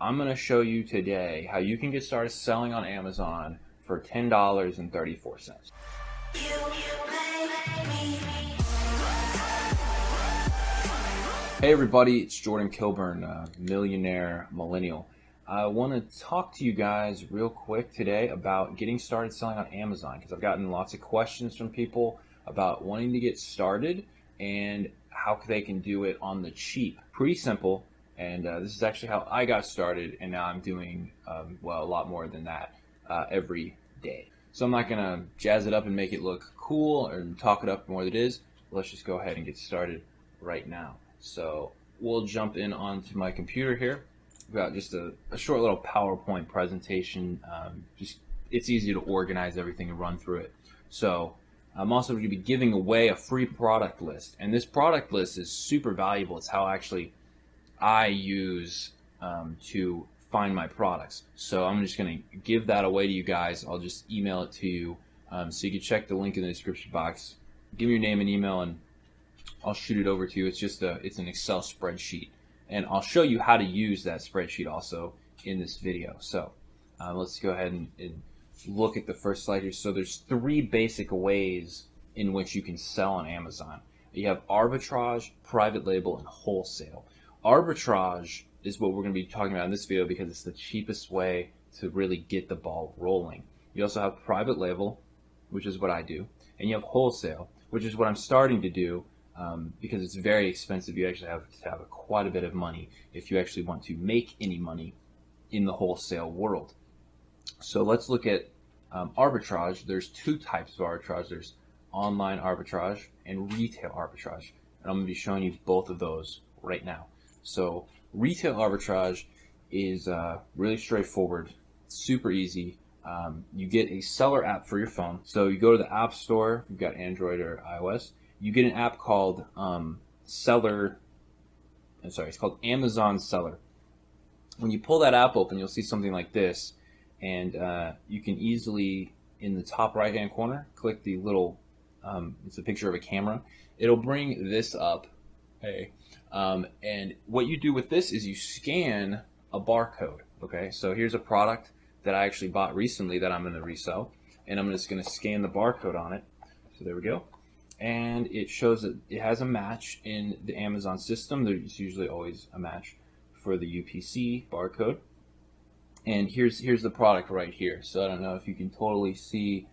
I'm going to show you today how you can get started selling on Amazon for $10.34. Hey everybody, it's Jordan Kilburn, millionaire millennial. I want to talk to you guys real quick today about getting started selling on Amazon, because I've gotten lots of questions from people about wanting to get started and how they can do it on the cheap. Pretty simple, and this is actually how I got started, and now I'm doing a lot more than that every day. So I'm not going to jazz it up and make it look cool or talk it up more than it is. Let's just go ahead and get started right now. So we'll jump in onto my computer here. We've got just a short little PowerPoint presentation. It's easy to organize everything and run through it. So I'm also going to be giving away a free product list, and this product list is super valuable. It's how actually I use to find my products. So I'm just going to give that away to you guys. I'll just email it to you, so you can check the link in the description box. Give me your name and email, and I'll shoot it over to you. It's an Excel spreadsheet, and I'll show you how to use that spreadsheet also in this video. So let's go ahead and look at the first slide here. So there's three basic ways in which you can sell on Amazon. You have arbitrage, private label, and wholesale. Arbitrage is what we're going to be talking about in this video because it's the cheapest way to really get the ball rolling. You also have private label, which is what I do, and you have wholesale, which is what I'm starting to do. Because it's very expensive. You actually have to have quite a bit of money if you actually want to make any money in the wholesale world. So let's look at arbitrage. There's two types of arbitrage. There's online arbitrage and retail arbitrage, and I'm going to be showing you both of those right now. So retail arbitrage is really straightforward, super easy. You get a seller app for your phone. So you go to the App Store if you've got Android or iOS. You get an app called it's called Amazon Seller. When you pull that app open, you'll see something like this, and you can easily, in the top right hand corner, click the little, it's a picture of a camera. It'll bring this up, and what you do with this is you scan a barcode, okay? So here's a product that I actually bought recently that I'm going to resell, and I'm just going to scan the barcode on it. So there we go. And it shows that it has a match in the Amazon system. There's usually always a match for the UPC barcode. And here's the product right here. So I don't know if you can totally see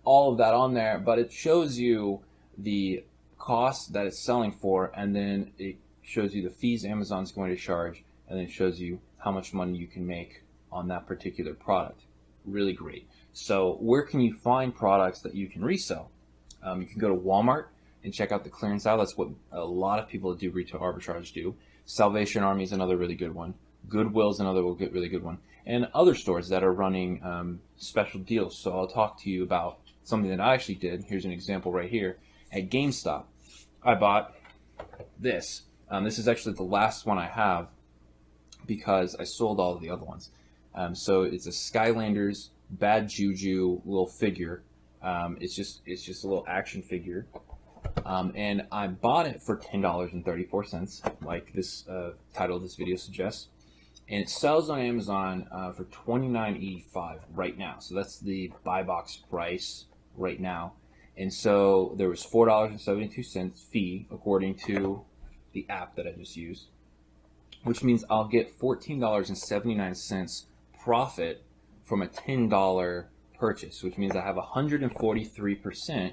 all of that on there, but it shows you the cost that it's selling for, and then it shows you the fees Amazon's going to charge, and then it shows you how much money you can make on that particular product. Really great. So where can you find products that you can resell? You can go to Walmart and check out the clearance aisle. That's what a lot of people that do retail arbitrage do. Salvation Army is another really good one. Goodwill is another really good one. And other stores that are running special deals. So I'll talk to you about something that I actually did. Here's an example right here. At GameStop, I bought this. This is actually the last one I have because I sold all of the other ones. So it's a Skylanders Bad Juju little figure. It's just a little action figure, and I bought it for $10.34, like this title of this video suggests, and it sells on Amazon for $29.85 right now. So that's the buy box price right now, and so there was $4.72 fee according to the app that I just used, which means I'll get $14.79 profit from a $10 purchase, which means I have 143%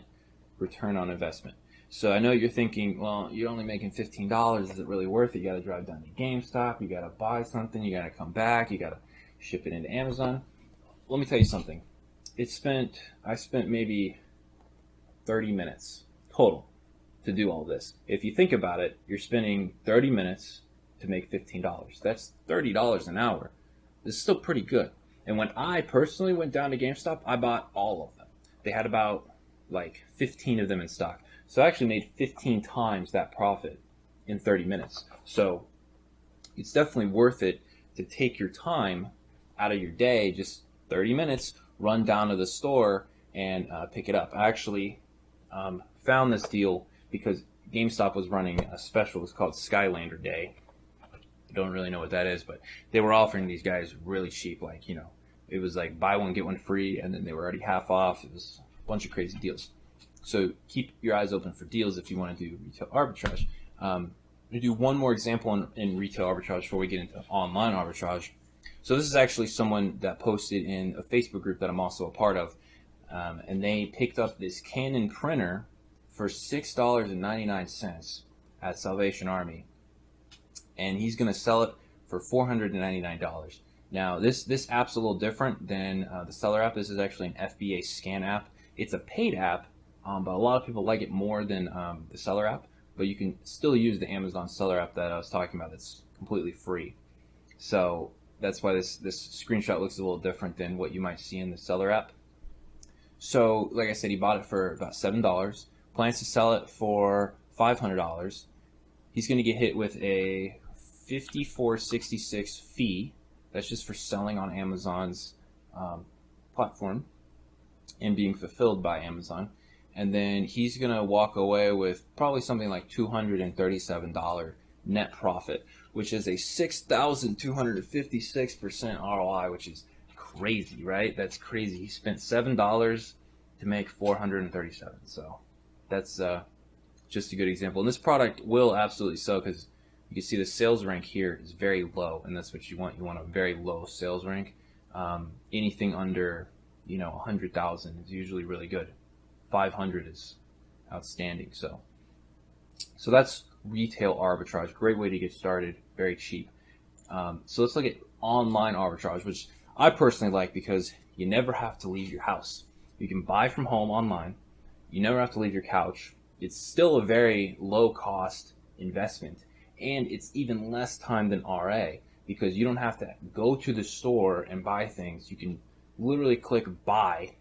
return on investment. So I know you're thinking, well, you're only making $15. Is it really worth it? You got to drive down to GameStop. You got to buy something. You got to come back. You got to ship it into Amazon. Let me tell you something. I spent maybe 30 minutes total to do all this. If you think about it, you're spending 30 minutes to make $15. That's $30 an hour. This is still pretty good. And when I personally went down to GameStop, I bought all of them. They had about like 15 of them in stock. So I actually made 15 times that profit in 30 minutes. So it's definitely worth it to take your time out of your day, just 30 minutes, run down to the store and pick it up. I actually found this deal because GameStop was running a special. It's called Skylander Day. I don't really know what that is, but they were offering these guys really cheap, like, you know, it was like buy one get one free, and then they were already half off. It was a bunch of crazy deals. So keep your eyes open for deals if you want to do retail arbitrage. I'm going to do one more example in retail arbitrage before we get into online arbitrage. So this is actually someone that posted in a Facebook group that I'm also a part of, and they picked up this Canon printer for $6.99 at Salvation Army, and he's going to sell it for $499. Now this app's a little different than the seller app. This is actually an FBA scan app. It's a paid app, but a lot of people like it more than the seller app. But you can still use the Amazon seller app that I was talking about. That's completely free. So that's why this screenshot looks a little different than what you might see in the seller app. So like I said, he bought it for about $7. Plans to sell it for $500. He's going to get hit with a $54.66 fee. That's just for selling on Amazon's platform and being fulfilled by Amazon. And then he's going to walk away with probably something like $237 net profit, which is a 6,256% ROI, which is crazy, right? That's crazy. He spent $7 to make $437. So that's just a good example. And this product will absolutely sell, because you can see the sales rank here is very low, and that's what you want. You want a very low sales rank. Anything under, 100,000 is usually really good. 500 is outstanding. So that's retail arbitrage. Great way to get started. Very cheap. So let's look at online arbitrage, which I personally like because you never have to leave your house. You can buy from home online. You never have to leave your couch. It's still a very low cost investment, and it's even less time than RA because you don't have to go to the store and buy things. You can literally click buy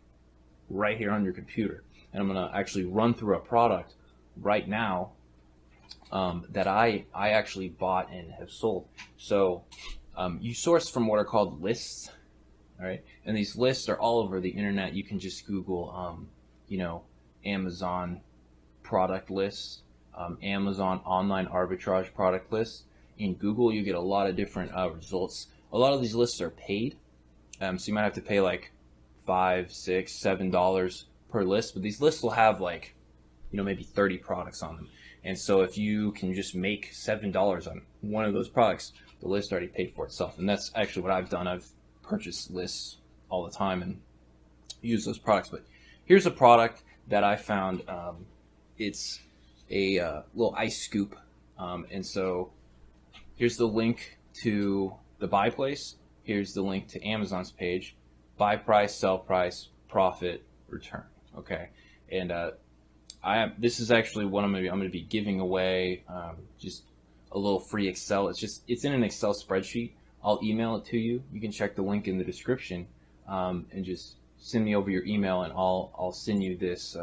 right here on your computer. And I'm going to actually run through a product right now that I actually bought and have sold. So you source from what are called lists, all right? And these lists are all over the internet. You can just Google, Amazon product lists, Amazon online arbitrage product lists. In Google, you get a lot of different results. A lot of these lists are paid, so you might have to pay like $5, $6, $7 per list, but these lists will have like, maybe 30 products on them. And so if you can just make $7 on one of those products, the list already paid for itself. And that's actually what I've done. I've purchased lists all the time and use those products. But here's a product that I found. It's a little ice scoop. And so here's the link to the buy place. Here's the link to Amazon's page. Buy price, sell price, profit, return. Okay, and this is actually what I'm going to be giving away. Just a little free Excel. It's in an Excel spreadsheet. I'll email it to you. You can check the link in the description, and just send me over your email, and I'll send you this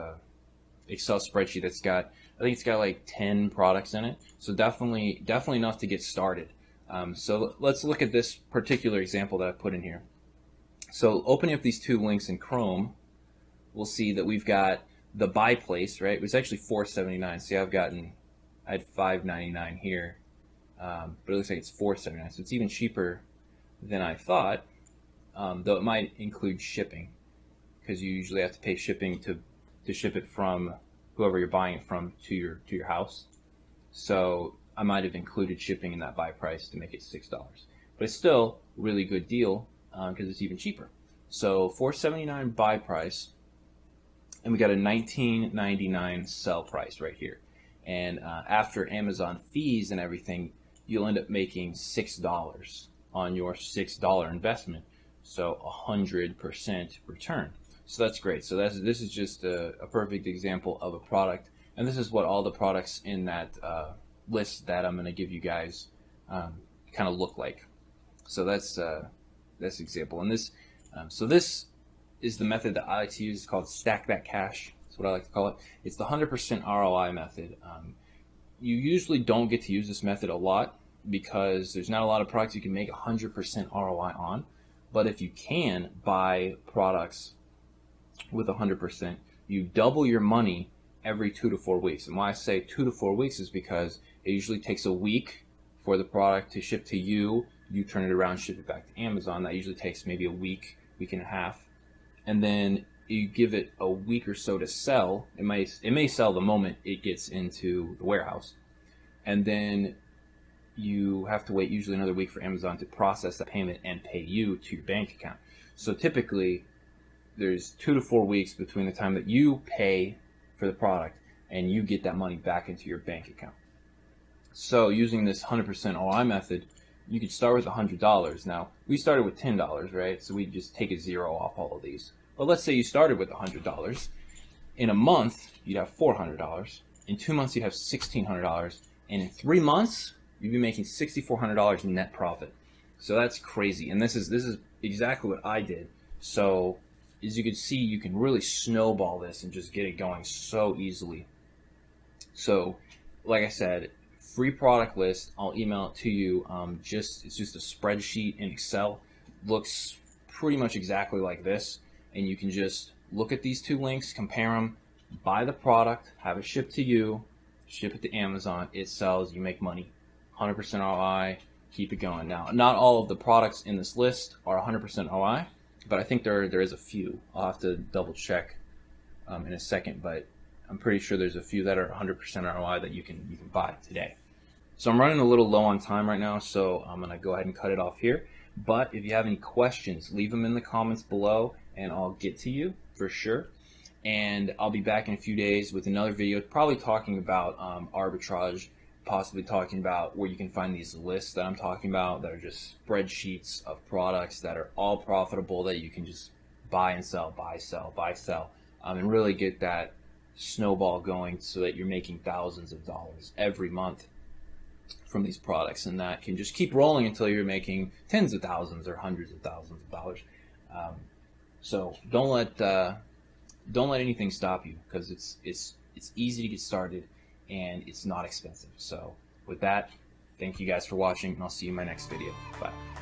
Excel spreadsheet that's got, I think it's got like 10 products in it. So definitely enough to get started. So let's look at this particular example that I put in here. So opening up these two links in Chrome, we'll see that we've got the buy place, right? It was actually $4.79. See, I had $5.99 here, but it looks like it's $4.79. So it's even cheaper than I thought, though it might include shipping, because you usually have to pay shipping to ship it from whoever you're buying it from to your house. So I might have included shipping in that buy price to make it $6. But it's still a really good deal because it's even cheaper. So $4.79 buy price, and we got a $19.99 sell price right here. And after Amazon fees and everything, you'll end up making $6 on your $6 investment. So 100% return. So that's great. So this is just a perfect example of a product. And this is what all the products in that list that I'm going to give you guys kind of look like. So that's example. And this, so this is the method that I like to use. It's called Stack That Cash. That's what I like to call it. It's the 100% ROI method. You usually don't get to use this method a lot because there's not a lot of products you can make 100% ROI on. But if you can buy products with 100%, you double your money every 2 to 4 weeks. And why I say 2 to 4 weeks is because it usually takes a week for the product to ship to you. You turn it around, ship it back to Amazon. That usually takes maybe a week, week and a half. And then you give it a week or so to sell. It may sell the moment it gets into the warehouse. And then you have to wait usually another week for Amazon to process the payment and pay you to your bank account. So typically there's 2 to 4 weeks between the time that you pay for the product and you get that money back into your bank account. So using this 100% ROI method, you could start with $100. Now, we started with $10, right? So we just take a zero off all of these. But let's say you started with $100. In a month, you'd have $400. In 2 months, you'd have $1,600. And in 3 months, you'd be making $6,400 net profit. So that's crazy. And this is exactly what I did. So as you can see, you can really snowball this and just get it going so easily. So like I said, free product list. I'll email it to you. It's just a spreadsheet in Excel. Looks pretty much exactly like this. And you can just look at these 2 links, compare them, buy the product, have it shipped to you, ship it to Amazon, it sells, you make money. 100% ROI, keep it going. Now, not all of the products in this list are 100% ROI, but I think there is a few. I'll have to double check in a second, but I'm pretty sure there's a few that are 100% ROI that you can buy today. So I'm running a little low on time right now, so I'm going to go ahead and cut it off here. But if you have any questions, leave them in the comments below, and I'll get to you for sure. And I'll be back in a few days with another video, probably talking about arbitrage, possibly talking about where you can find these lists that I'm talking about that are just spreadsheets of products that are all profitable that you can just buy and sell, buy, sell, buy, sell, and really get that snowball going so that you're making thousands of dollars every month from these products, and that can just keep rolling until you're making tens of thousands or hundreds of thousands of dollars. So don't let anything stop you, because it's easy to get started and it's not expensive. So with that, thank you guys for watching, and I'll see you in my next video. Bye.